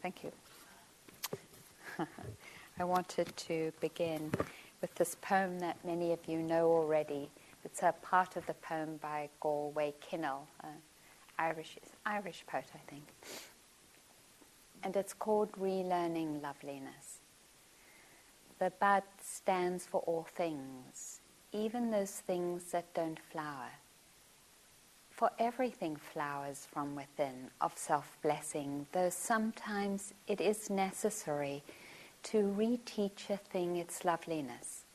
Thank you. I wanted to begin with this poem that many of you know already. It's a part of the poem by Galway Kinnell, an Irish poet, I think. And it's called Relearning Loveliness. The bud stands for all things, even those things that don't flower. For everything flowers from within of self-blessing, though sometimes it is necessary to reteach a thing its loveliness,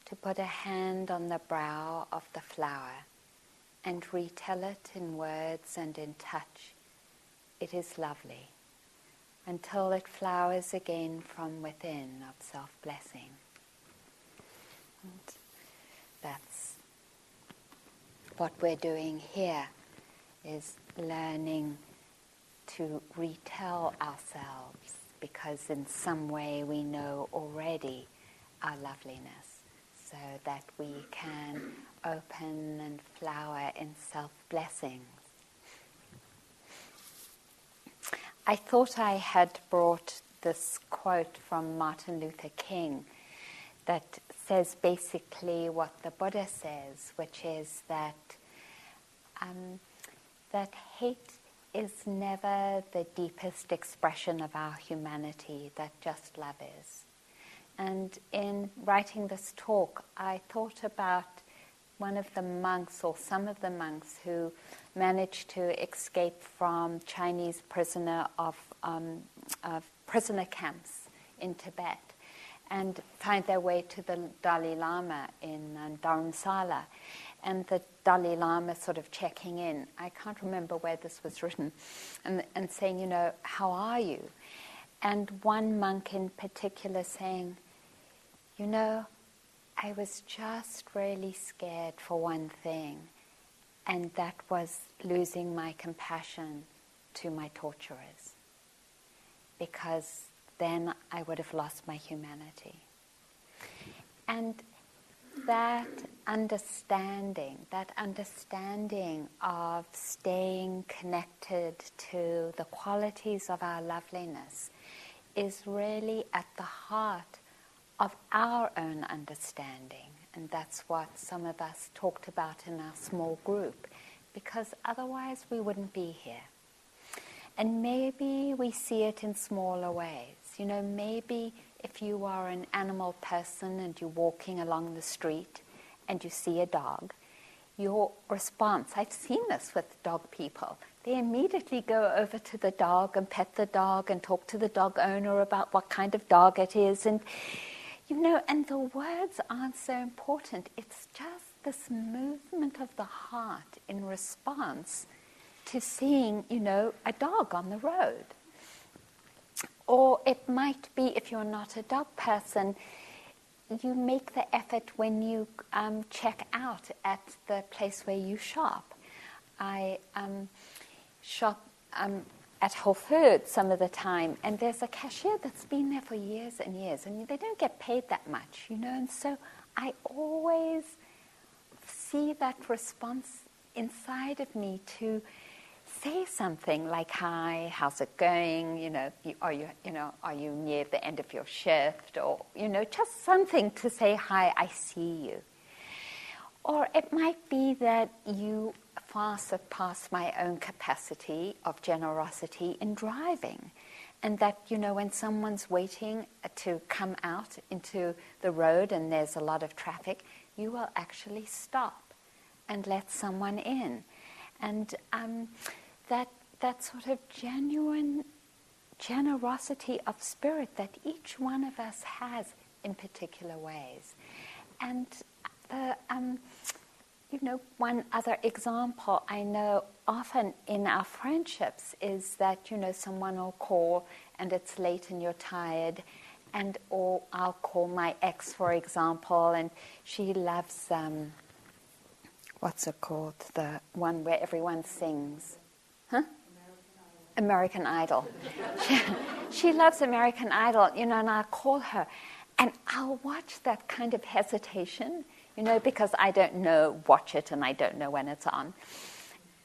to put a hand on the brow of the flower and retell it in words and in touch. It is lovely, until it flowers again from within of self-blessing. And that's what we're doing here, is learning to retell ourselves, because in some way we know already our loveliness, so that we can open and flower in self-blessings. I thought I had brought this quote from Martin Luther King that says basically what the Buddha says, which is that that hate is never the deepest expression of our humanity, that just love is. And in writing this talk, I thought about one of the monks, or some of the monks, who managed to escape from Chinese prisoner camps in Tibet and find their way to the Dalai Lama in Dharamsala. And the Dalai Lama sort of checking in, I can't remember where this was written, and saying, how are you? And one monk in particular saying, I was just really scared for one thing, and that was losing my compassion to my torturers, because then I would have lost my humanity. And that understanding of staying connected to the qualities of our loveliness is really at the heart of our own understanding. And that's what some of us talked about in our small group, because otherwise we wouldn't be here. And maybe we see it in smaller ways. Maybe if you are an animal person and you're walking along the street and you see a dog, your response, I've seen this with dog people, they immediately go over to the dog and pet the dog and talk to the dog owner about what kind of dog it is. And, and the words aren't so important. It's just this movement of the heart in response to seeing, a dog on the road. Or it might be, if you're not a dog person, you make the effort when you check out at the place where you shop. I shop at Whole Foods some of the time, and there's a cashier that's been there for years and years, and they don't get paid that much, and so I always see that response inside of me to say something like, "Hi, how's it going? Are you near the end of your shift?" Or just something to say, "Hi, I see you." Or it might be that you far surpass my own capacity of generosity in driving, and that when someone's waiting to come out into the road and there's a lot of traffic, you will actually stop and let someone in. And that sort of genuine generosity of spirit that each one of us has in particular ways. And one other example I know often in our friendships is that someone will call and it's late and you're tired, or I'll call my ex, for example, and she loves what's it called? The one where everyone sings. Huh? American Idol. She loves American Idol, and I'll call her. And I'll watch that kind of hesitation, because I don't watch it and I don't know when it's on.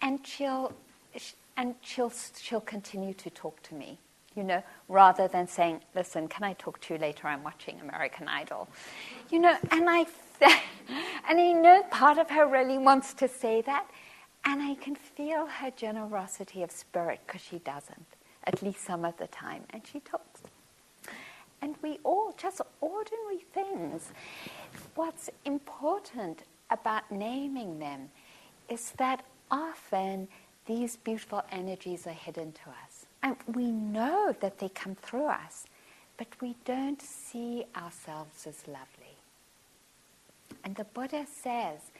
And she'll continue to talk to me, rather than saying, listen, can I talk to you later? I'm watching American Idol. And part of her really wants to say that. And I can feel her generosity of spirit, because she doesn't, at least some of the time. And she talks. And we all, just ordinary things. What's important about naming them is that often these beautiful energies are hidden to us. And we know that they come through us, but we don't see ourselves as lovely. And the Buddha says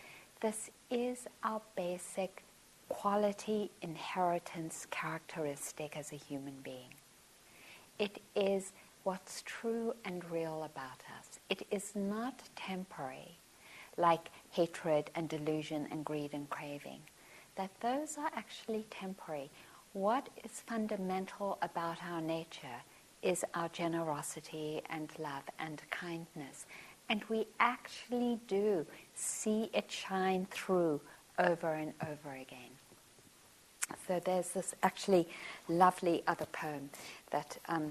this is our basic quality, inheritance, characteristic as a human being. It is what's true and real about us. It is not temporary, like hatred and delusion and greed and craving. That those are actually temporary. What is fundamental about our nature is our generosity and love and kindness. And we actually do see it shine through over and over again. So there's this actually lovely other poem that I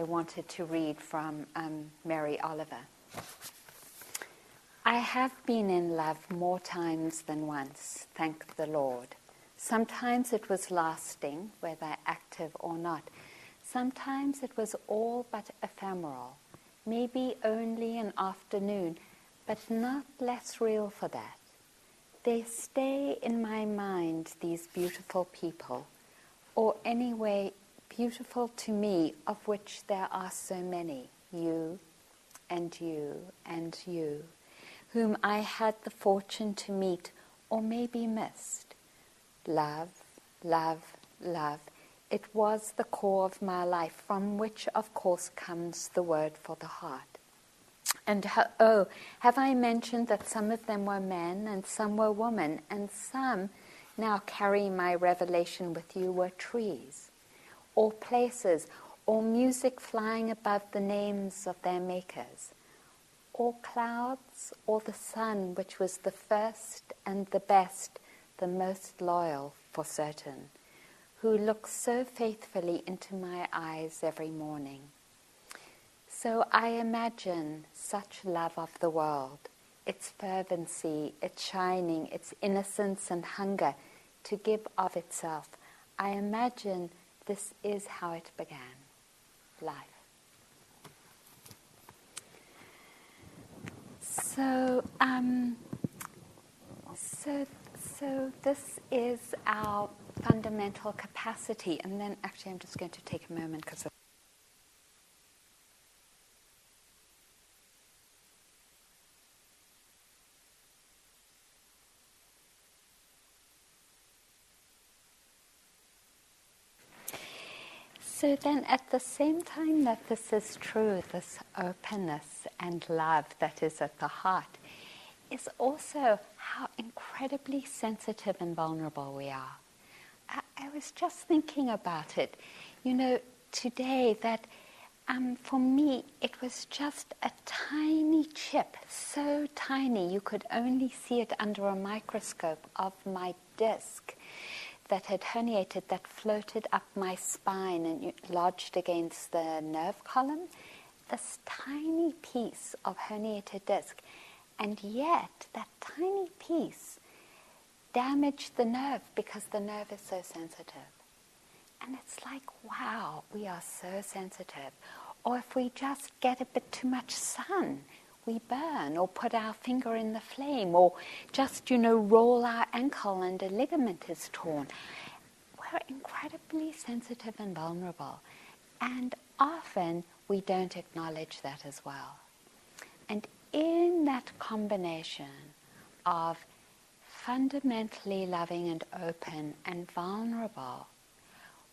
wanted to read from Mary Oliver. I have been in love more times than once, thank the Lord. Sometimes it was lasting, whether active or not. Sometimes it was all but ephemeral, maybe only an afternoon, but not less real for that. They stay in my mind, these beautiful people, or anyway, beautiful to me, of which there are so many, you and you and you, whom I had the fortune to meet or maybe missed. Love, love, love. It was the core of my life, from which, of course, comes the word for the heart. And have I mentioned that some of them were men and some were women, and some, now carrying my revelation with you, were trees, or places, or music flying above the names of their makers, or clouds, or the sun, which was the first and the best, the most loyal for certain, who looks so faithfully into my eyes every morning. So I imagine such love of the world, its fervency, its shining, its innocence and hunger to give of itself. I imagine this is how it began, life. So this is our fundamental capacity. And then actually I'm just going to take a moment because so then at the same time that this is true, this openness and love that is at the heart, is also how incredibly sensitive and vulnerable we are. I was just thinking about it, today that for me it was just a tiny chip, so tiny you could only see it under a microscope, of my disc that had herniated, that floated up my spine and lodged against the nerve column. This tiny piece of herniated disc. And yet, that tiny piece damaged the nerve because the nerve is so sensitive. And it's like, wow, we are so sensitive. Or if we just get a bit too much sun, we burn, or put our finger in the flame, or just, roll our ankle and a ligament is torn. We're incredibly sensitive and vulnerable. And often we don't acknowledge that as well. And in that combination of fundamentally loving and open and vulnerable,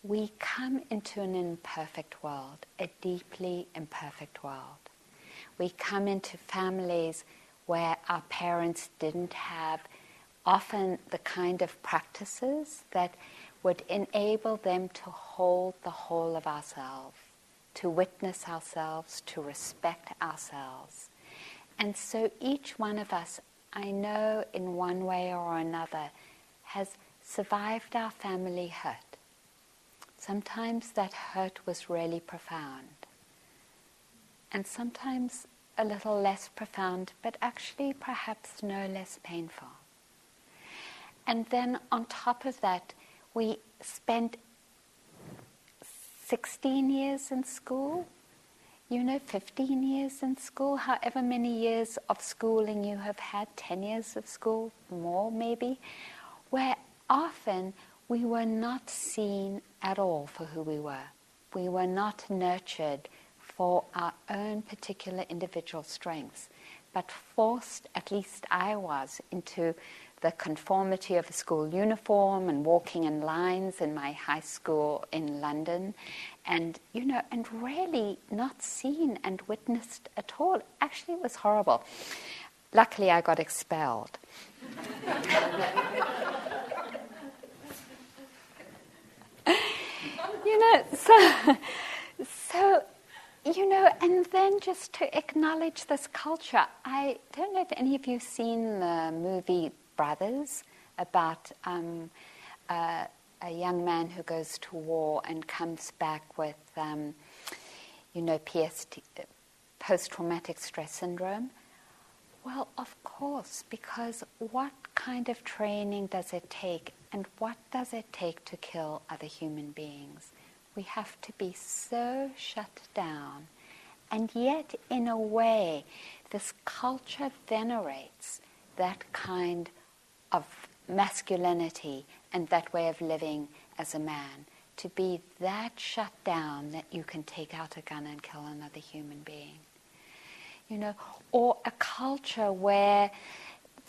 we come into an imperfect world, a deeply imperfect world. We come into families where our parents didn't have often the kind of practices that would enable them to hold the whole of ourselves, to witness ourselves, to respect ourselves. And so each one of us, I know in one way or another, has survived our family hurt. Sometimes that hurt was really profound. And sometimes a little less profound, but actually perhaps no less painful. And then on top of that, we spent 16 years in school, 15 years in school, however many years of schooling you have had, 10 years of school, more maybe, where often we were not seen at all for who we were. We were not nurtured for our own particular individual strengths, but forced, at least I was, into the conformity of a school uniform and walking in lines in my high school in London, and really not seen and witnessed at all. Actually, it was horrible. Luckily, I got expelled. And then just to acknowledge this culture. I don't know if any of you have seen the movie Brothers, about a young man who goes to war and comes back with, post-traumatic stress syndrome. Well, of course, because what kind of training does it take, and what does it take to kill other human beings? We have to be so shut down. And yet, in a way, this culture venerates that kind of masculinity and that way of living as a man, to be that shut down that you can take out a gun and kill another human being. Or a culture where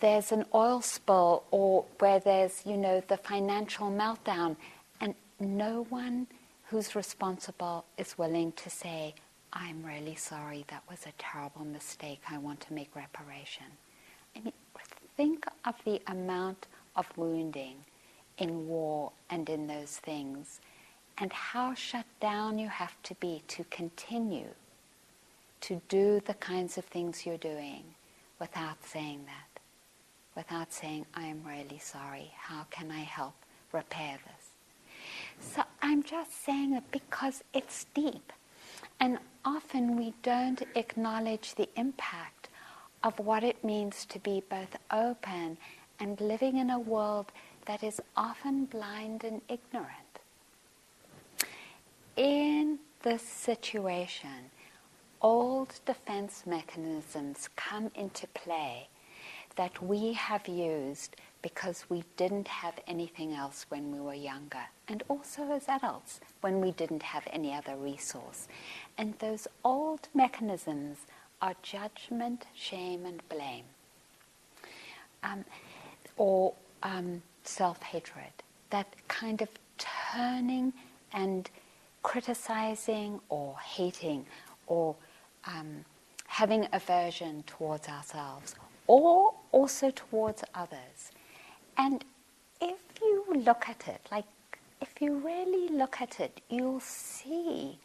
there's an oil spill, or where there's, the financial meltdown, and no one who's responsible is willing to say, I'm really sorry, that was a terrible mistake, I want to make reparation. I mean, think of the amount of wounding in war and in those things, and how shut down you have to be to continue to do the kinds of things you're doing without saying that, without saying, I am really sorry, how can I help repair this? So I'm just saying that because it's deep, and often we don't acknowledge the impact of what it means to be both open and living in a world that is often blind and ignorant. In this situation, old defense mechanisms come into play that we have used because we didn't have anything else when we were younger, and also as adults when we didn't have any other resource. And those old mechanisms are judgment, shame, and blame, or self-hatred, that kind of turning and criticizing or hating or having aversion towards ourselves, or also towards others. And if you look at it, if you really look at it, you'll see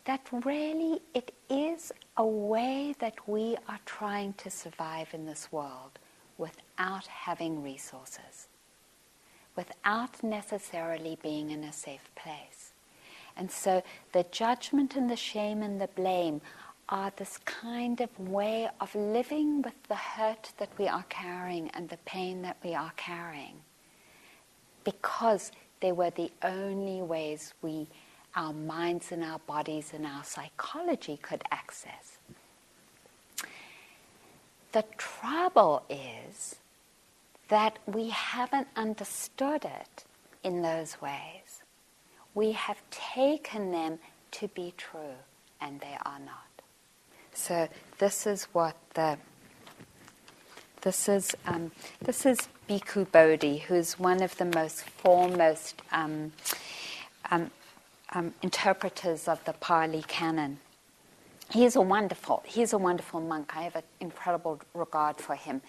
that really it is a way that we are trying to survive in this world without having resources, without necessarily being in a safe place. And so the judgment and the shame and the blame are this kind of way of living with the hurt that we are carrying and the pain that we are carrying, because they were the only ways our minds and our bodies and our psychology could access. The trouble is that we haven't understood it in those ways. We have taken them to be true, and they are not. So this is Bhikkhu Bodhi, who's one of the most foremost interpreters of the Pali Canon. He's a wonderful monk. I have an incredible regard for him.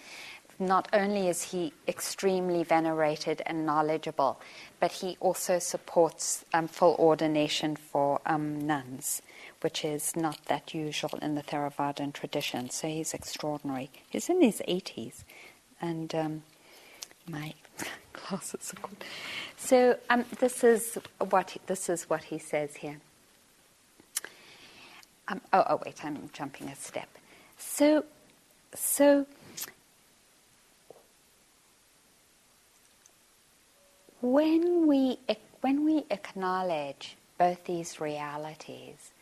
Not only is he extremely venerated and knowledgeable, but he also supports full ordination for nuns, which is not that usual in the Theravadan tradition. So he's extraordinary. He's in his 80s, and my Glasses are good. So this is what he says here. Wait, I'm jumping a step. So when we acknowledge both these realities,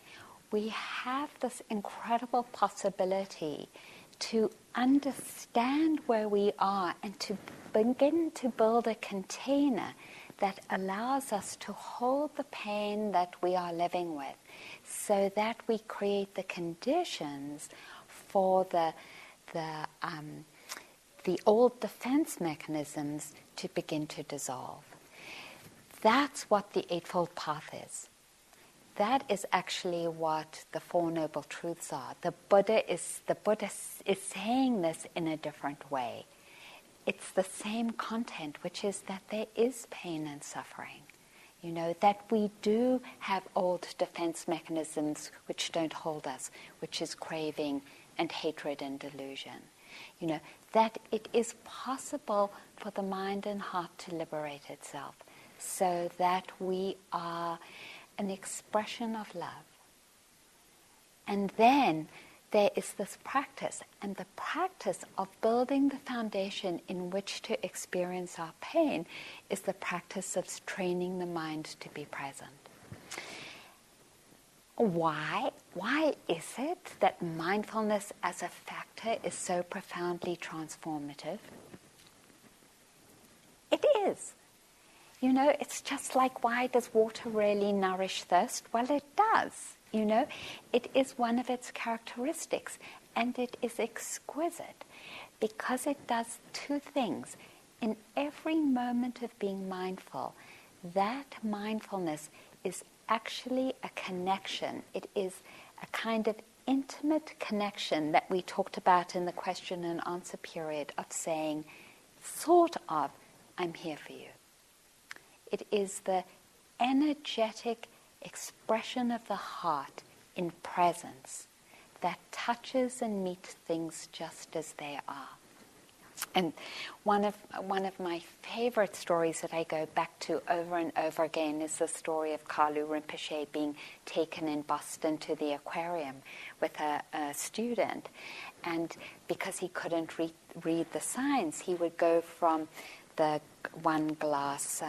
we have this incredible possibility to understand where we are and to begin to build a container that allows us to hold the pain that we are living with, so that we create the conditions for the old defense mechanisms to begin to dissolve. That's what the Eightfold Path is. That is actually what the Four Noble Truths are. The Buddha is saying this in a different way. It's the same content, which is that there is pain and suffering. You know, that we do have old defense mechanisms which don't hold us, which is craving and hatred and delusion. You know, that it is possible for the mind and heart to liberate itself, so that we are an expression of love. And then there is this practice, and the practice of building the foundation in which to experience our pain is the practice of training the mind to be present. Why? Why is it that mindfulness as a factor is so profoundly transformative? It is. You know, it's just like, why does water really nourish thirst? Well, it does. You know, it is one of its characteristics, and it is exquisite because it does two things. In every moment of being mindful, that mindfulness is actually a connection. It is a kind of intimate connection that we talked about in the question and answer period of saying, sort of, I'm here for you. It is the energetic expression of the heart in presence that touches and meets things just as they are. And one of my favorite stories that I go back to over and over again is the story of Kalu Rinpoche being taken in Boston to the aquarium with a student. And because he couldn't read the signs, he would go from the one glass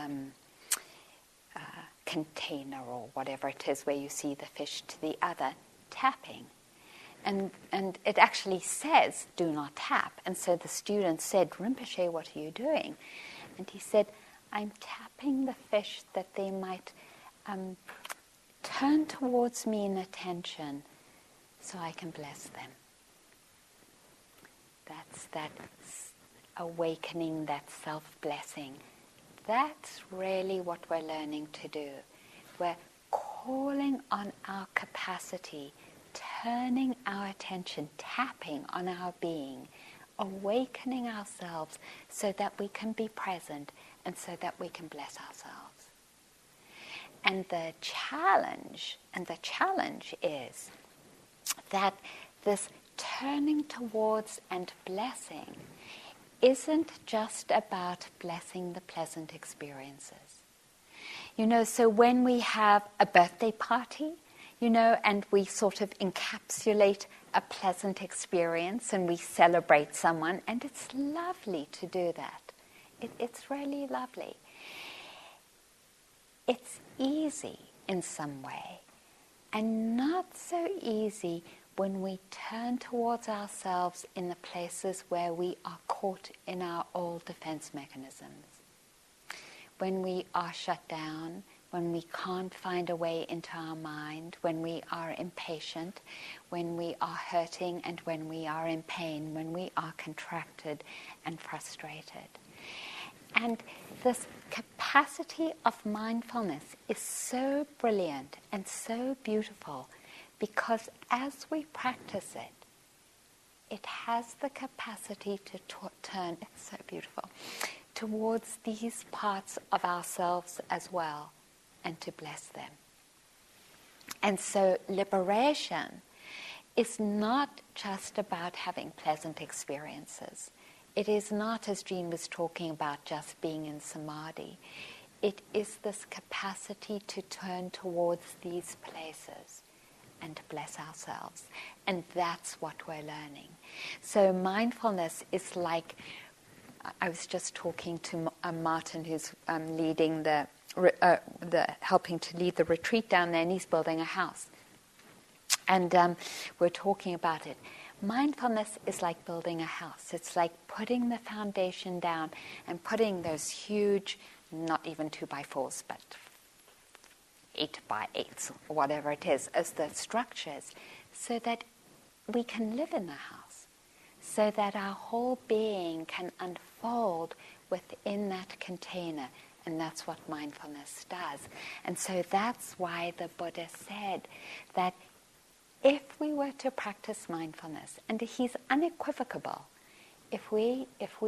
container or whatever it is where you see the fish to the other, tapping. And it actually says, do not tap. And so the student said, Rinpoche, what are you doing? And he said, I'm tapping the fish that they might turn towards me in attention so I can bless them. That's that awakening, that self-blessing. That's really what we're learning to do. We're calling on our capacity, turning our attention, tapping on our being, awakening ourselves so that we can be present and so that we can bless ourselves. And the challenge is that this turning towards and blessing isn't just about blessing the pleasant experiences. You know, so when we have a birthday party, you know, and we sort of encapsulate a pleasant experience and we celebrate someone, and it's lovely to do that. It's really lovely. It's easy in some way, and not so easy when we turn towards ourselves in the places where we are caught in our old defense mechanisms. When we are shut down, when we can't find a way into our mind, when we are impatient, when we are hurting, and when we are in pain, when we are contracted and frustrated. And this capacity of mindfulness is so brilliant and so beautiful, because as we practice it, it has the capacity to turn, it's so beautiful, towards these parts of ourselves as well, and to bless them. And so liberation is not just about having pleasant experiences. it is not, as Jean was talking about, just being in samadhi. It is this capacity to turn towards these places and to bless ourselves. And that's what we're learning. So mindfulness is like, I was just talking to Martin, who's leading helping to lead the retreat down there, and he's building a house. And we're talking about it. Mindfulness is like building a house. It's like putting the foundation down and putting those huge, not even 2x4s, but 8x8s, or whatever it is, as the structures, so that we can live in the house, so that our whole being can unfold within that container. And that's what mindfulness does. And so that's why the Buddha said that if we were to practice mindfulness, and he's unequivocal, if we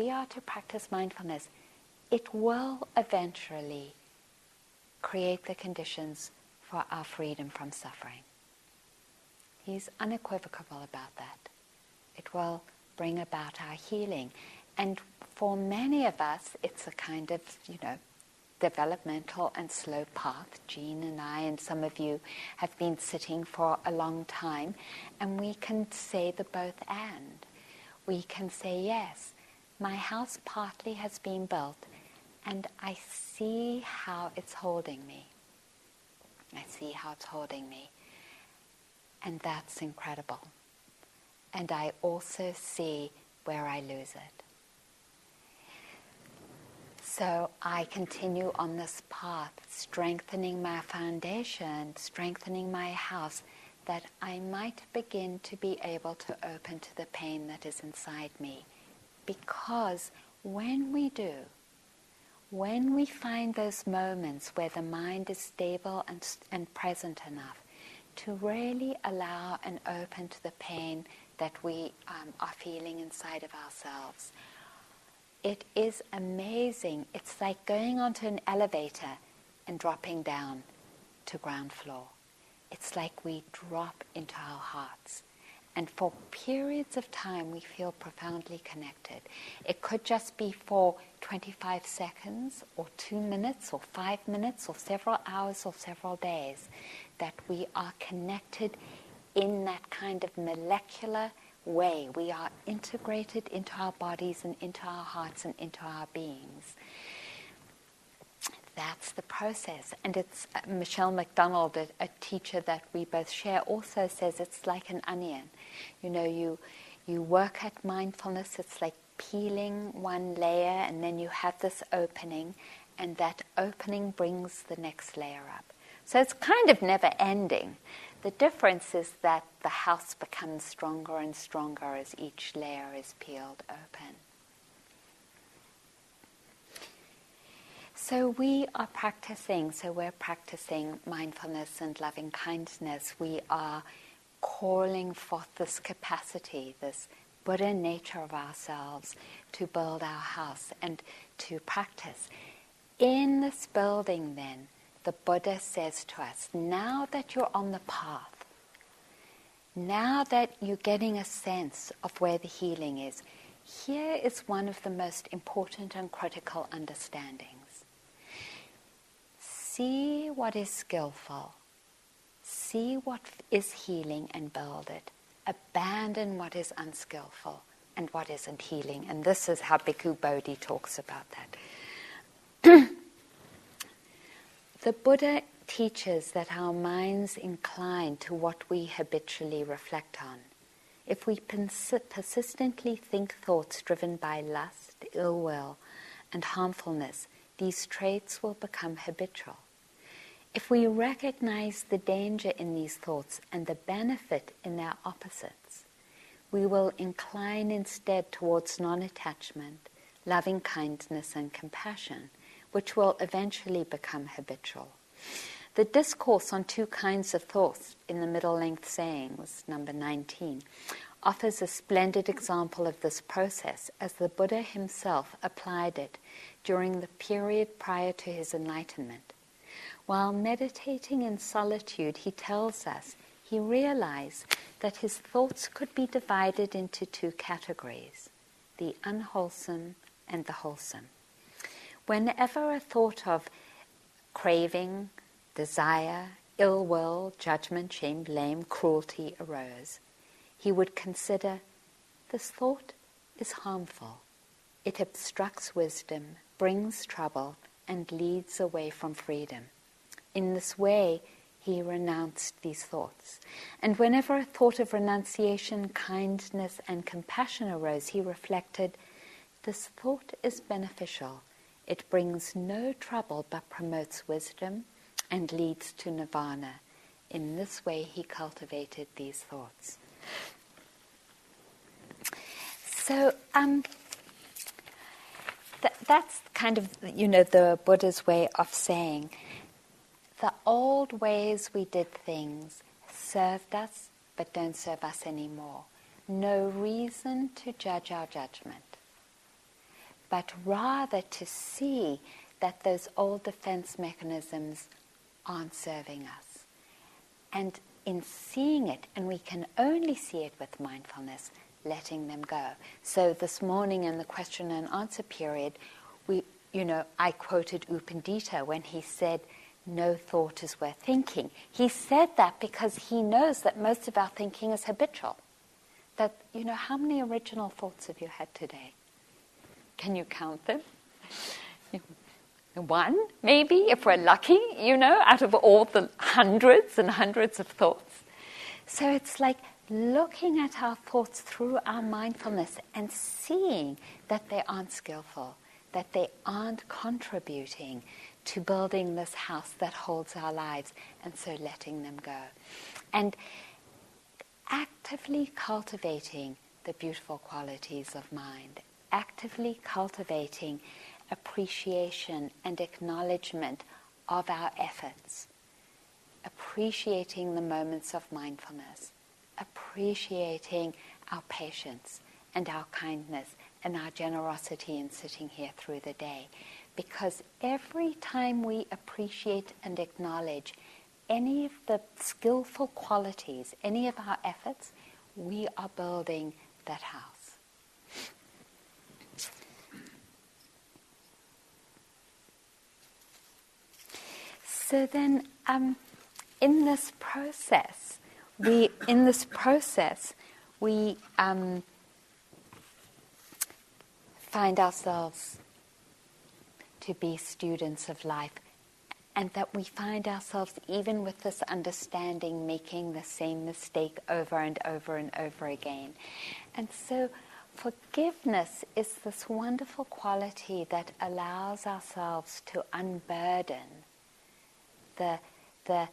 are to practice mindfulness, it will eventually create the conditions for our freedom from suffering. He's unequivocal about that. It will bring about our healing. And for many of us, it's a kind of, developmental and slow path. Jean and I and some of you have been sitting for a long time, and we can say the both and. We can say, yes, my house partly has been built, and I see how it's holding me. I see how it's holding me. And that's incredible. And I also see where I lose it. So I continue on this path, strengthening my foundation, strengthening my house, that I might begin to be able to open to the pain that is inside me. Because when we do, when we find those moments where the mind is stable and present enough to really allow and open to the pain that we are feeling inside of ourselves, it is amazing. It's like going onto an elevator and dropping down to ground floor. It's like we drop into our hearts. And for periods of time, we feel profoundly connected. It could just be for 25 seconds, or 2 minutes, or 5 minutes, or several hours, or several days, that we are connected in that kind of molecular way. We are integrated into our bodies and into our hearts and into our beings. That's the process. And it's Michelle McDonald, a teacher that we both share, also says it's like an onion. You work at mindfulness, it's like peeling one layer, and then you have this opening, and that opening brings the next layer up. So it's kind of never ending. The difference is that the house becomes stronger and stronger as each layer is peeled open. So we're practicing mindfulness and loving kindness. We are calling forth this capacity, this Buddha nature of ourselves to build our house and to practice. In this building then, the Buddha says to us, now that you're on the path, now that you're getting a sense of where the healing is, here is one of the most important and critical understandings. See what is skillful. See what is healing and build it. Abandon what is unskillful and what isn't healing. And this is how Bhikkhu Bodhi talks about that. The Buddha teaches that our minds incline to what we habitually reflect on. If we persistently think thoughts driven by lust, ill will, and harmfulness, these traits will become habitual. If we recognize the danger in these thoughts and the benefit in their opposites, we will incline instead towards non-attachment, loving kindness and compassion, which will eventually become habitual. The discourse on two kinds of thoughts in the middle-length sayings, number 19, offers a splendid example of this process as the Buddha himself applied it during the period prior to his enlightenment. While meditating in solitude, he tells us he realized that his thoughts could be divided into two categories, the unwholesome and the wholesome. Whenever a thought of craving, desire, ill will, judgment, shame, blame, cruelty arose, he would consider, this thought is harmful. It obstructs wisdom, brings trouble, and leads away from freedom. In this way, he renounced these thoughts. And whenever a thought of renunciation, kindness, and compassion arose, he reflected, this thought is beneficial. It brings no trouble but promotes wisdom and leads to nirvana. In this way, he cultivated these thoughts. So that's kind of, the Buddha's way of saying the old ways we did things served us but don't serve us anymore. No reason to judge our judgment, but rather to see that those old defense mechanisms aren't serving us. And in seeing it, and we can only see it with mindfulness, letting them go. So this morning in the question and answer period, I quoted U Pandita when he said, no thought is worth thinking. He said that because he knows that most of our thinking is habitual. That, how many original thoughts have you had today? Can you count them? One, maybe, if we're lucky, out of all the hundreds and hundreds of thoughts. So it's like looking at our thoughts through our mindfulness and seeing that they aren't skillful, that they aren't contributing to building this house that holds our lives, and so letting them go. And actively cultivating the beautiful qualities of mind, actively cultivating appreciation and acknowledgement of our efforts, appreciating the moments of mindfulness, appreciating our patience and our kindness and our generosity in sitting here through the day. Because every time we appreciate and acknowledge any of the skillful qualities, any of our efforts, we are building that house. So then, in this process, we find ourselves to be students of life, and that we find ourselves, even with this understanding, making the same mistake over and over and over again. And so forgiveness is this wonderful quality that allows ourselves to unburden the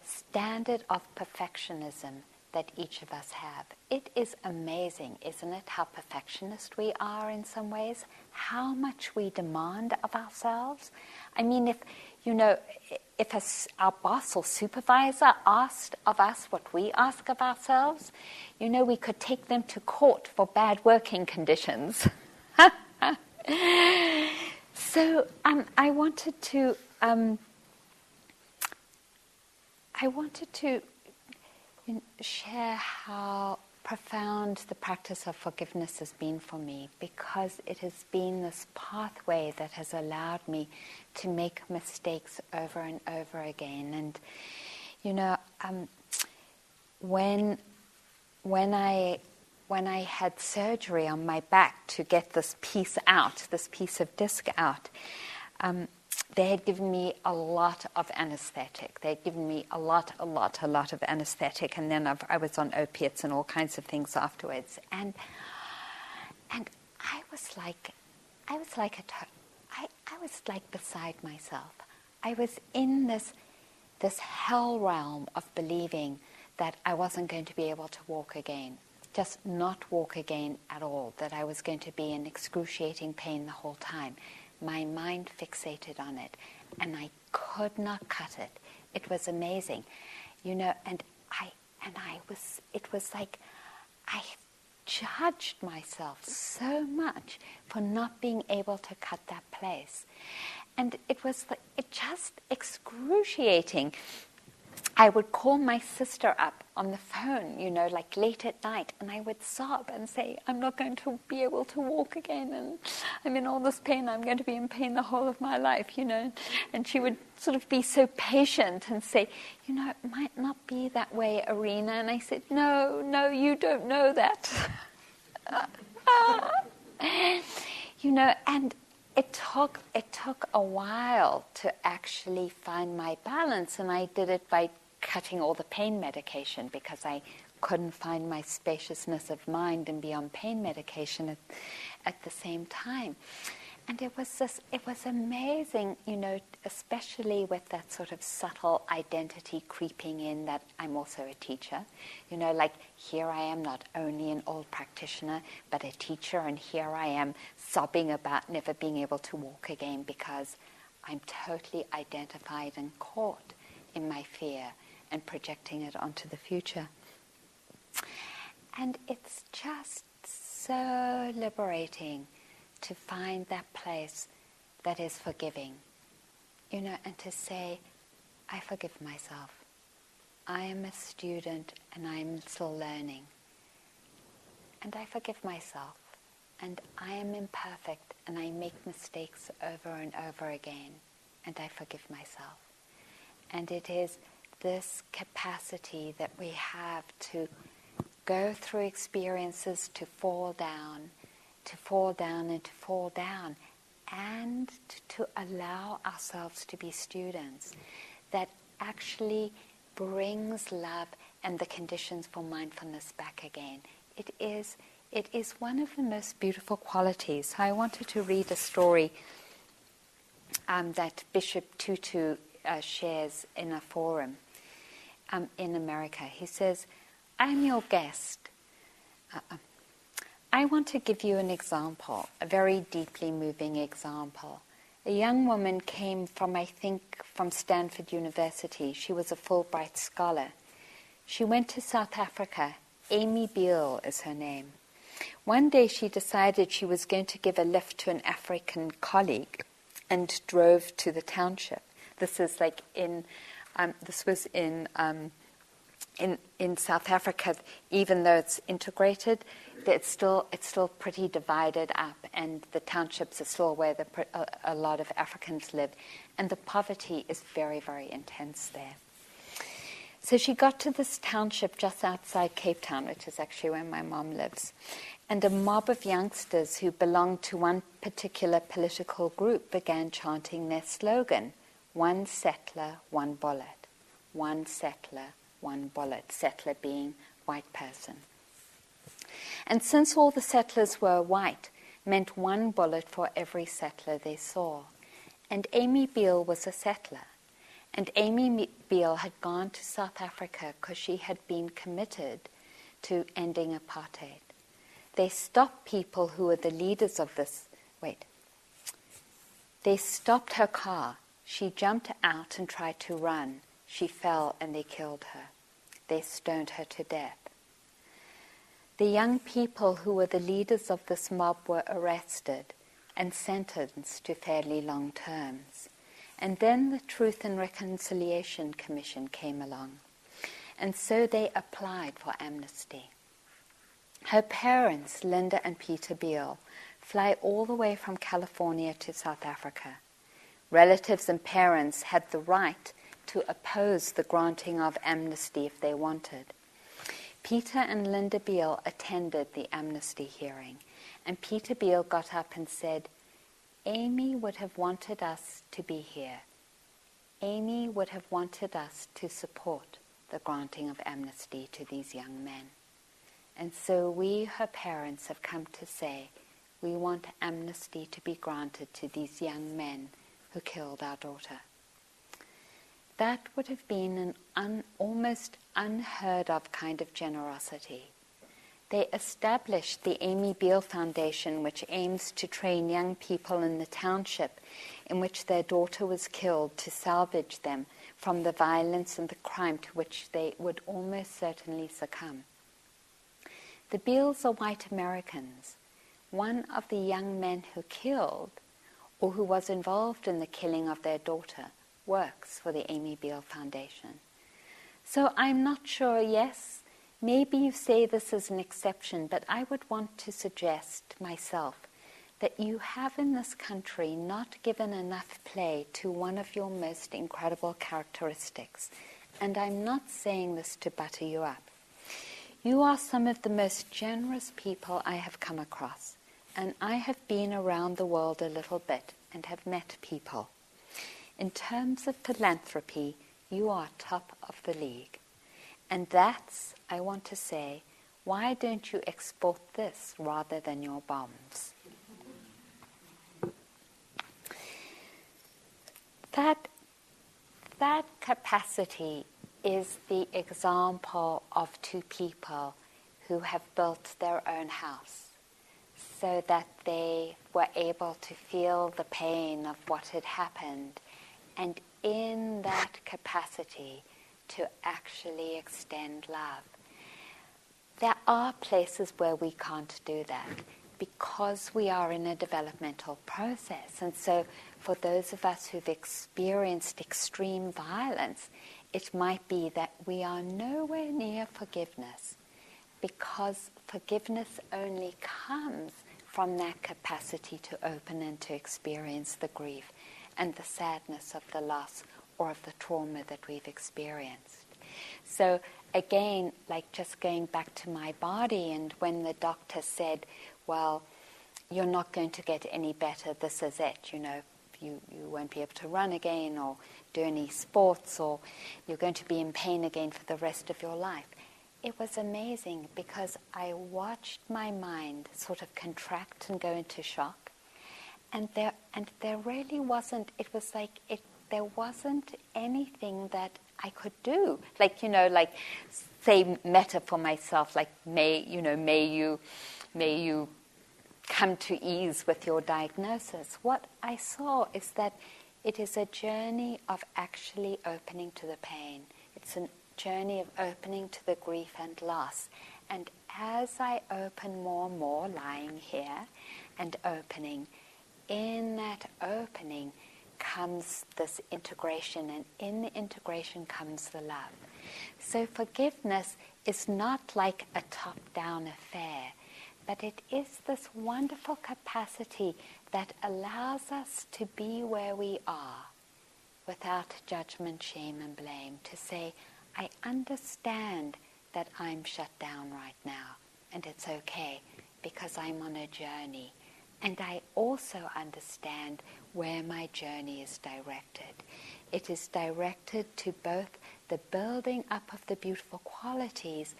standard of perfectionism that each of us have. It is amazing, isn't it, how perfectionist we are in some ways, how much we demand of ourselves. I mean, if our boss or supervisor asked of us what we ask of ourselves, we could take them to court for bad working conditions. So I wanted to share how profound the practice of forgiveness has been for me, because it has been this pathway that has allowed me to make mistakes over and over again. And when I had surgery on my back to get this piece of disc out, they had given me a lot of anesthetic. They had given me a lot of anesthetic, and then I was on opiates and all kinds of things afterwards. And I was like beside myself. I was in this hell realm of believing that I wasn't going to be able to walk again, just not walk again at all, that I was going to be in excruciating pain the whole time. My mind fixated on it, and I could not cut it. It was amazing, it was like I judged myself so much for not being able to cut that place. And it was just excruciating. I would call my sister up on the phone, like late at night, and I would sob and say, I'm not going to be able to walk again, and I'm in all this pain, I'm going to be in pain the whole of my life, And she would sort of be so patient and say, it might not be that way, Arena. And I said, no, you don't know that. And it took a while to actually find my balance, and I did it by cutting all the pain medication because I couldn't find my spaciousness of mind and be on pain medication at the same time. And it was amazing, especially with that sort of subtle identity creeping in that I'm also a teacher. Like here I am not only an old practitioner, but a teacher, and here I am sobbing about never being able to walk again because I'm totally identified and caught in my fear and projecting it onto the future. And it's just so liberating to find that place that is forgiving, and to say, I forgive myself. I am a student and I'm still learning. And I forgive myself. And I am imperfect and I make mistakes over and over again. And I forgive myself. And it is this capacity that we have to go through experiences, to fall down and to fall down, and to allow ourselves to be students, that actually brings love and the conditions for mindfulness back again. It is one of the most beautiful qualities. I wanted to read a story that Bishop Tutu shares in a forum in America. He says, I'm your guest. I want to give you an example, a very deeply moving example. A young woman came from Stanford University. She was a Fulbright scholar. She went to South Africa. Amy Beale is her name. One day she decided she was going to give a lift to an African colleague and drove to the township. This is like in South Africa, even though it's integrated, it's still pretty divided up, and the townships are still where a lot of Africans live, and the poverty is very, very intense there. So she got to this township just outside Cape Town, which is actually where my mom lives, and a mob of youngsters who belonged to one particular political group began chanting their slogan, "One settler, one bullet. One settler, one bullet." Settler being white person. And since all the settlers were white, meant one bullet for every settler they saw. And Amy Beale was a settler. And Amy Beale had gone to South Africa because she had been committed to ending apartheid. They stopped people who were the leaders of this. They stopped her car. She jumped out and tried to run. She fell and they killed her. They stoned her to death. The young people who were the leaders of this mob were arrested and sentenced to fairly long terms. And then the Truth and Reconciliation Commission came along. And so they applied for amnesty. Her parents, Linda and Peter Beale, fly all the way from California to South Africa. Relatives and parents had the right to oppose the granting of amnesty if they wanted. Peter and Linda Beale attended the amnesty hearing, and Peter Beale got up and said, Amy would have wanted us to be here. Amy would have wanted us to support the granting of amnesty to these young men. And so we, her parents, have come to say, we want amnesty to be granted to these young men who killed our daughter. That would have been an almost unheard of kind of generosity. They established the Amy Beale Foundation, which aims to train young people in the township in which their daughter was killed to salvage them from the violence and the crime to which they would almost certainly succumb. The Beales are white Americans. One of the young men who killed, or who was involved in the killing of their daughter, works for the Amy Beale Foundation. So I'm not sure, yes, maybe you say this is an exception, but I would want to suggest myself that you have in this country not given enough play to one of your most incredible characteristics. And I'm not saying this to butter you up. You are some of the most generous people I have come across, and I have been around the world a little bit and have met people. In terms of philanthropy, you are top of the league. And that's, I want to say, why don't you export this rather than your bombs? That capacity is the example of two people who have built their own house so that they were able to feel the pain of what had happened, and in that capacity to actually extend love. There are places where we can't do that because we are in a developmental process. And so for those of us who've experienced extreme violence, it might be that we are nowhere near forgiveness, because forgiveness only comes from that capacity to open and to experience the grief and the sadness of the loss or of the trauma that we've experienced. So again, like just going back to my body, and when the doctor said, well, you're not going to get any better, this is it, you won't be able to run again or do any sports, or you're going to be in pain again for the rest of your life. It was amazing because I watched my mind sort of contract and go into shock, and there really wasn't, it was like there wasn't anything that I could do. Like say meta for myself, like may you come to ease with your diagnosis. What I saw is that it is a journey of actually opening to the pain. It's a journey of opening to the grief and loss. And as I open more and more, lying here and opening, in that opening comes this integration, and in the integration comes the love. So forgiveness is not like a top-down affair, but it is this wonderful capacity that allows us to be where we are without judgment, shame, and blame, to say, I understand that I'm shut down right now, and it's okay because I'm on a journey. And I also understand where my journey is directed. It is directed to both the building up of the beautiful qualities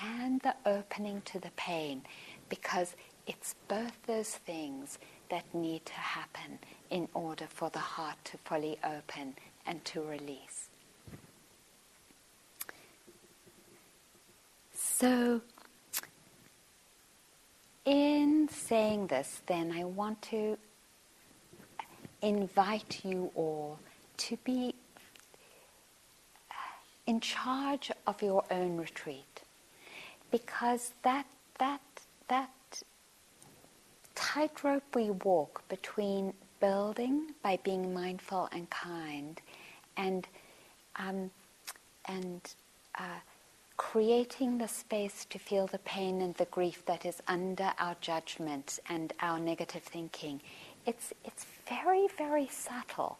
and the opening to the pain, because it's both those things that need to happen in order for the heart to fully open and to release. So, in saying this, then I want to invite you all to be in charge of your own retreat, because that tightrope we walk between building by being mindful and kind, and creating the space to feel the pain and the grief that is under our judgment and our negative thinking. It's very, very subtle.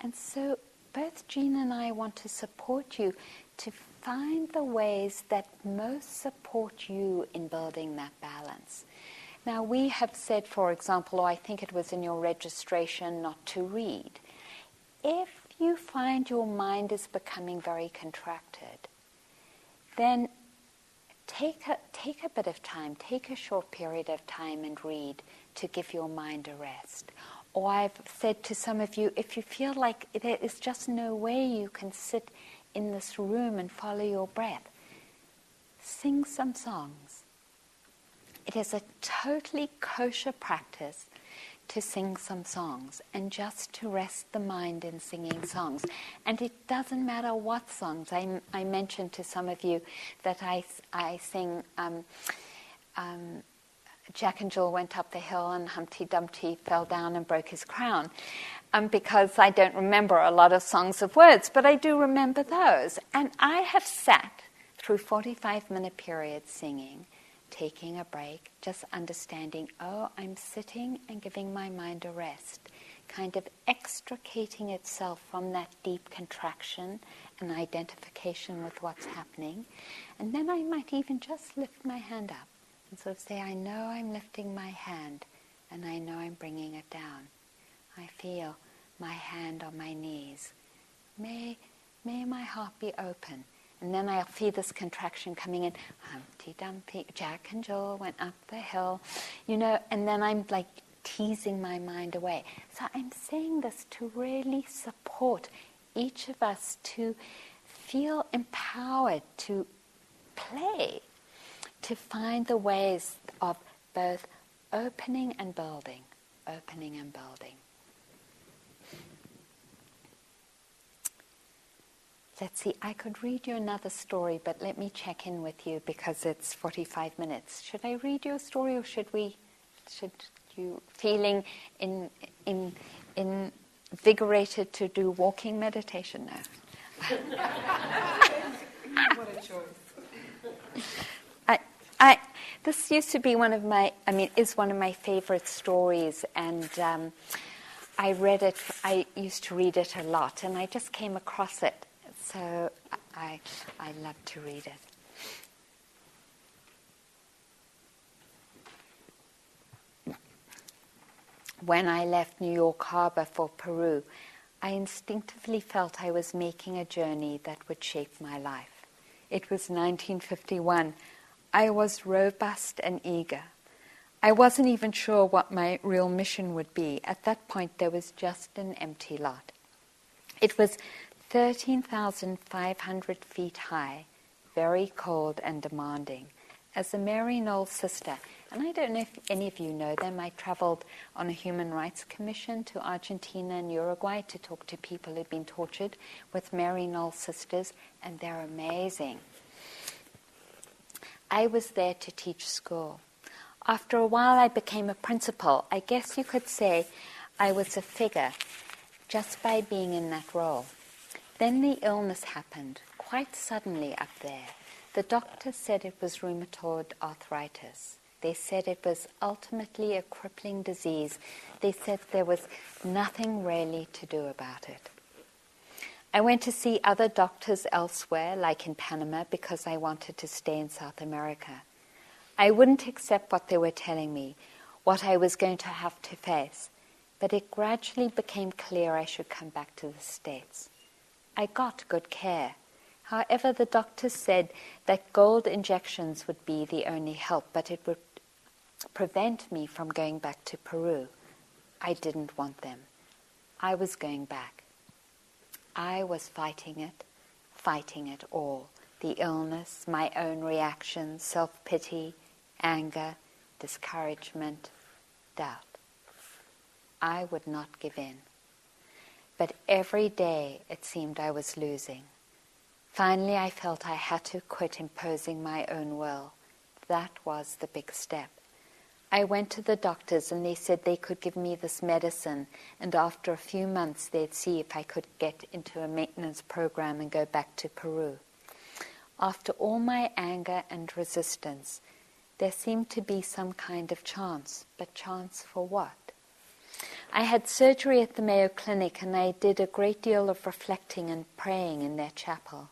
And so both Jean and I want to support you to find the ways that most support you in building that balance. Now, we have said, for example, or I think it was in your registration, not to read. If you find your mind is becoming very contracted, then take a bit of time, take a short period of time and read to give your mind a rest. Or I've said to some of you, if you feel like there is just no way you can sit in this room and follow your breath, sing some songs. It is a totally kosher practice to sing some songs and just to rest the mind in singing songs. And it doesn't matter what songs. I mentioned to some of you that I sing Jack and Jill went up the hill and Humpty Dumpty fell down and broke his crown. because I don't remember a lot of songs of words, but I do remember those. And I have sat through 45-minute periods singing, taking a break, just understanding, oh, I'm sitting and giving my mind a rest, kind of extricating itself from that deep contraction and identification with what's happening. And then I might even just lift my hand up and sort of say, I know I'm lifting my hand, and I know I'm bringing it down. I feel my hand on my knees. May my heart be open. And then I'll feel this contraction coming in. Humpty Dumpty, Jack and Jill went up the hill. And then I'm like teasing my mind away. So I'm saying this to really support each of us to feel empowered to play, to find the ways of both opening and building, opening and building. Let's see, I could read you another story, but let me check in with you because it's 45 minutes. Should I read you a story, or should you feeling invigorated to do walking meditation now? What a choice. This used to be is one of my favorite stories, and I used to read it a lot, and I just came across it. So I love to read it. When I left New York Harbor for Peru, I instinctively felt I was making a journey that would shape my life. It was 1951. I was robust and eager. I wasn't even sure what my real mission would be. At that point, there was just an empty lot. It was 13,500 feet high, very cold and demanding. As a Mary Knoll sister, and I don't know if any of you know them, I traveled on a human rights commission to Argentina and Uruguay to talk to people who'd been tortured with Mary Knoll sisters, and they're amazing. I was there to teach school. After a while, I became a principal. I guess you could say I was a figure just by being in that role. Then the illness happened, quite suddenly up there. The doctors said it was rheumatoid arthritis. They said it was ultimately a crippling disease. They said there was nothing really to do about it. I went to see other doctors elsewhere, like in Panama, because I wanted to stay in South America. I wouldn't accept what they were telling me, what I was going to have to face, but it gradually became clear I should come back to the States. I got good care. However, the doctors said that gold injections would be the only help, but it would prevent me from going back to Peru. I didn't want them. I was going back. I was fighting it all. The illness, my own reactions, self-pity, anger, discouragement, doubt. I would not give in. But every day it seemed I was losing. Finally, I felt I had to quit imposing my own will. That was the big step. I went to the doctors and they said they could give me this medicine, and after a few months they'd see if I could get into a maintenance program and go back to Peru. After all my anger and resistance, there seemed to be some kind of chance. But chance for what? I had surgery at the Mayo Clinic, and I did a great deal of reflecting and praying in their chapel.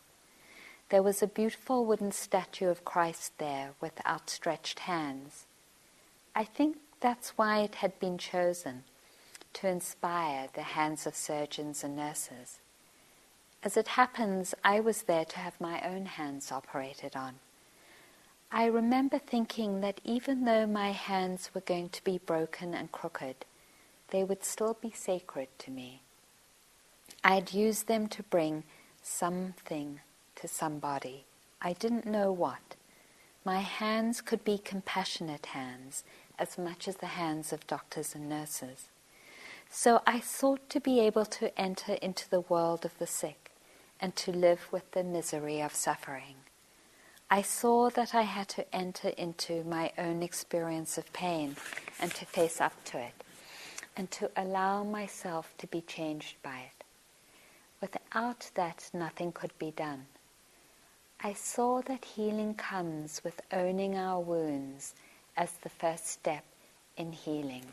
There was a beautiful wooden statue of Christ there with outstretched hands. I think that's why it had been chosen, to inspire the hands of surgeons and nurses. As it happens, I was there to have my own hands operated on. I remember thinking that even though my hands were going to be broken and crooked, they would still be sacred to me. I'd use them to bring something to somebody. I didn't know what. My hands could be compassionate hands as much as the hands of doctors and nurses. So I sought to be able to enter into the world of the sick and to live with the misery of suffering. I saw that I had to enter into my own experience of pain and to face up to it. and to allow myself to be changed by it. Without that, nothing could be done. I saw that healing comes with owning our wounds as the first step in healing.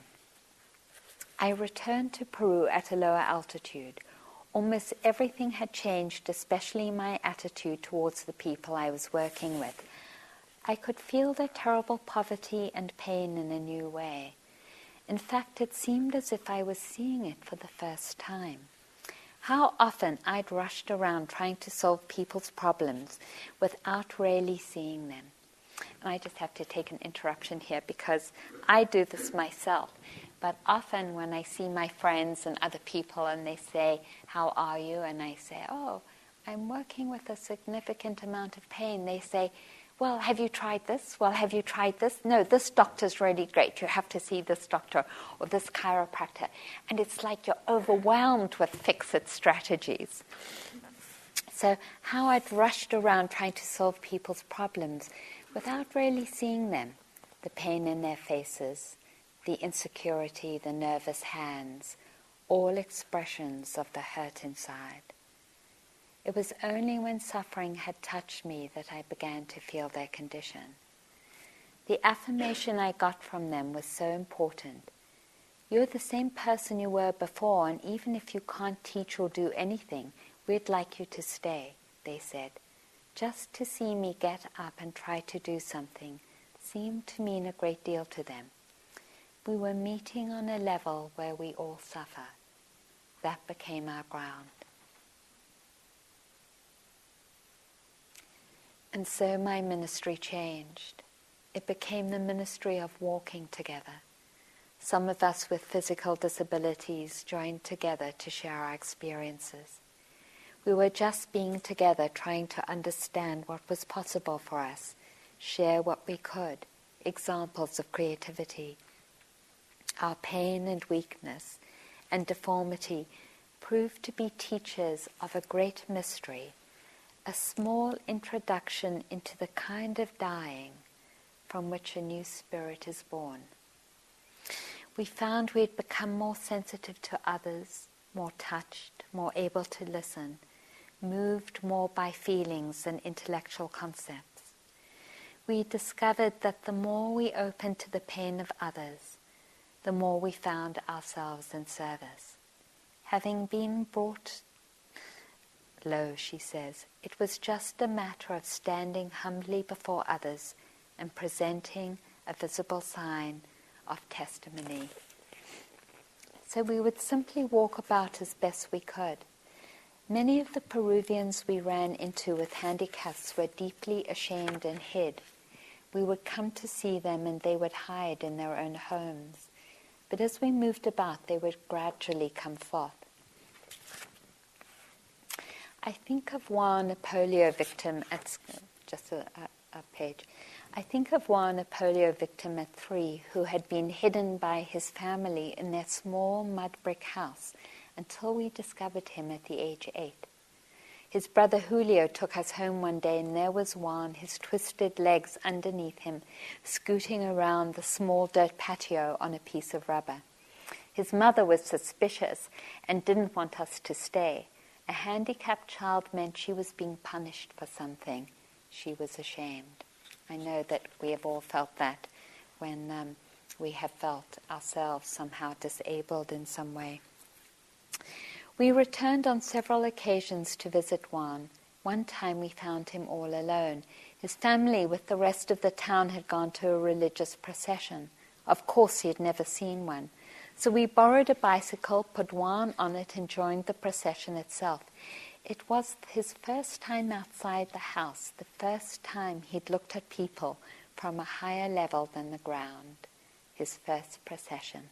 I returned to Peru at a lower altitude. Almost everything had changed, especially my attitude towards the people I was working with. I could feel their terrible poverty and pain in a new way. In fact, it seemed as if I was seeing it for the first time. How often I'd rushed around trying to solve people's problems without really seeing them. And I just have to take an interruption here because I do this myself. But often when I see my friends and other people and they say, "How are you?" and I say, "Oh, I'm working with a significant amount of pain," they say, "Well, have you tried this? Well, have you tried this? No, this doctor's really great. You have to see this doctor or this chiropractor." And it's like you're overwhelmed with fix-it strategies. So how I'd rushed around trying to solve people's problems without really seeing them, the pain in their faces, the insecurity, the nervous hands, all expressions of the hurt inside. It was only when suffering had touched me that I began to feel their condition. The affirmation I got from them was so important. "You're the same person you were before, and even if you can't teach or do anything, we'd like you to stay," they said. Just to see me get up and try to do something seemed to mean a great deal to them. We were meeting on a level where we all suffer. That became our ground. And so my ministry changed. It became the ministry of walking together. Some of us with physical disabilities joined together to share our experiences. We were just being together, trying to understand what was possible for us, share what we could, examples of creativity. Our pain and weakness and deformity proved to be teachers of a great mystery, a small introduction into the kind of dying from which a new spirit is born. We found we had become more sensitive to others, more touched, more able to listen, moved more by feelings than intellectual concepts. We discovered that the more we opened to the pain of others, the more we found ourselves in service. Having been brought low, she says, it was just a matter of standing humbly before others and presenting a visible sign of testimony. So we would simply walk about as best we could. Many of the Peruvians we ran into with handicaps were deeply ashamed and hid. We would come to see them and they would hide in their own homes. But as we moved about, they would gradually come forth. I think of one, a polio victim at just a page. I think of one, a polio victim at 3, who had been hidden by his family in their small mud brick house until we discovered him at the age 8. His brother Julio took us home one day, and there was Juan, his twisted legs underneath him, scooting around the small dirt patio on a piece of rubber. His mother was suspicious and didn't want us to stay. A handicapped child meant she was being punished for something. She was ashamed. I know that we have all felt that when we have felt ourselves somehow disabled in some way. We returned on several occasions to visit Juan. One time we found him all alone. His family with the rest of the town had gone to a religious procession. Of course he had never seen one. So we borrowed a bicycle, put Juan on it, and joined the procession itself. It was his first time outside the house, the first time he'd looked at people from a higher level than the ground, his first procession.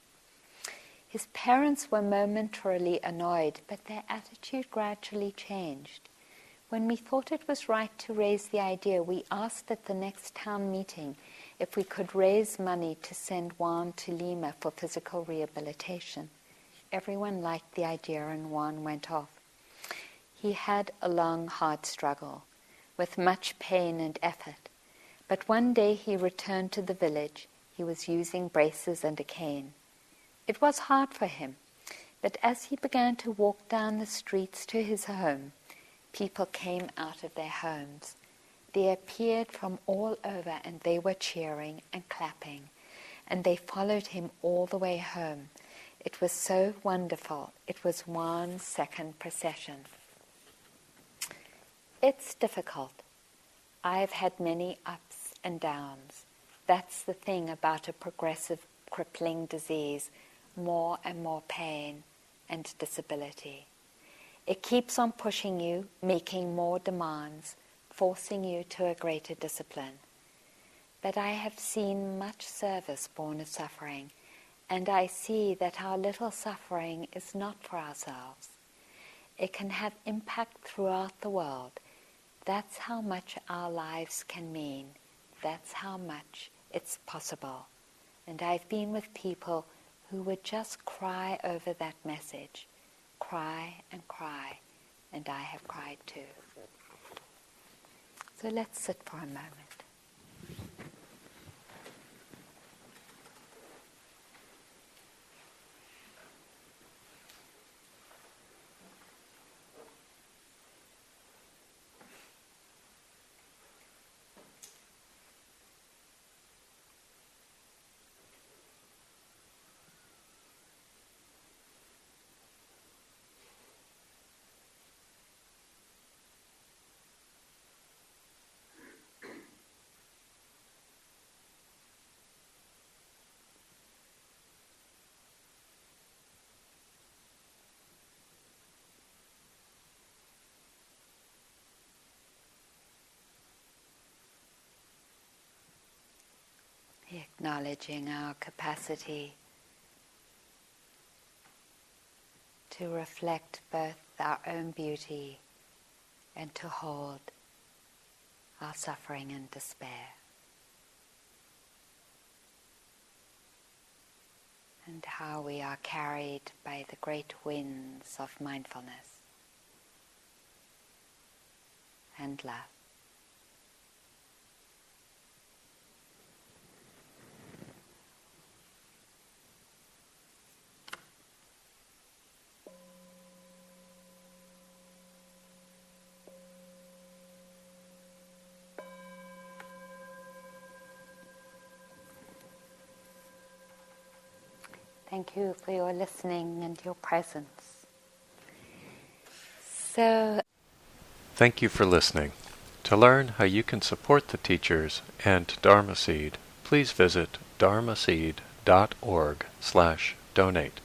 His parents were momentarily annoyed, but their attitude gradually changed. When we thought it was right to raise the idea, we asked at the next town meeting if we could raise money to send Juan to Lima for physical rehabilitation. Everyone liked the idea and Juan went off. He had a long, hard struggle, with much pain and effort. But one day he returned to the village. He was using braces and a cane. It was hard for him, but as he began to walk down the streets to his home, people came out of their homes. They appeared from all over, and they were cheering and clapping, and they followed him all the way home. It was so wonderful. It was 1 second procession. It's difficult. I've had many ups and downs. That's the thing about a progressive, crippling disease, more and more pain and disability. It keeps on pushing you, making more demands, forcing you to a greater discipline. But I have seen much service born of suffering, and I see that our little suffering is not for ourselves. It can have impact throughout the world. That's how much our lives can mean. That's how much it's possible. And I've been with people who would just cry over that message. Cry and cry. And I have cried too. So let's sit for a moment. Acknowledging our capacity to reflect both our own beauty and to hold our suffering and despair. And how we are carried by the great winds of mindfulness and love. Thank you for your listening and your presence. Thank you for listening. To learn how you can support the teachers and Dharma Seed, please visit dharmaseed.org/donate.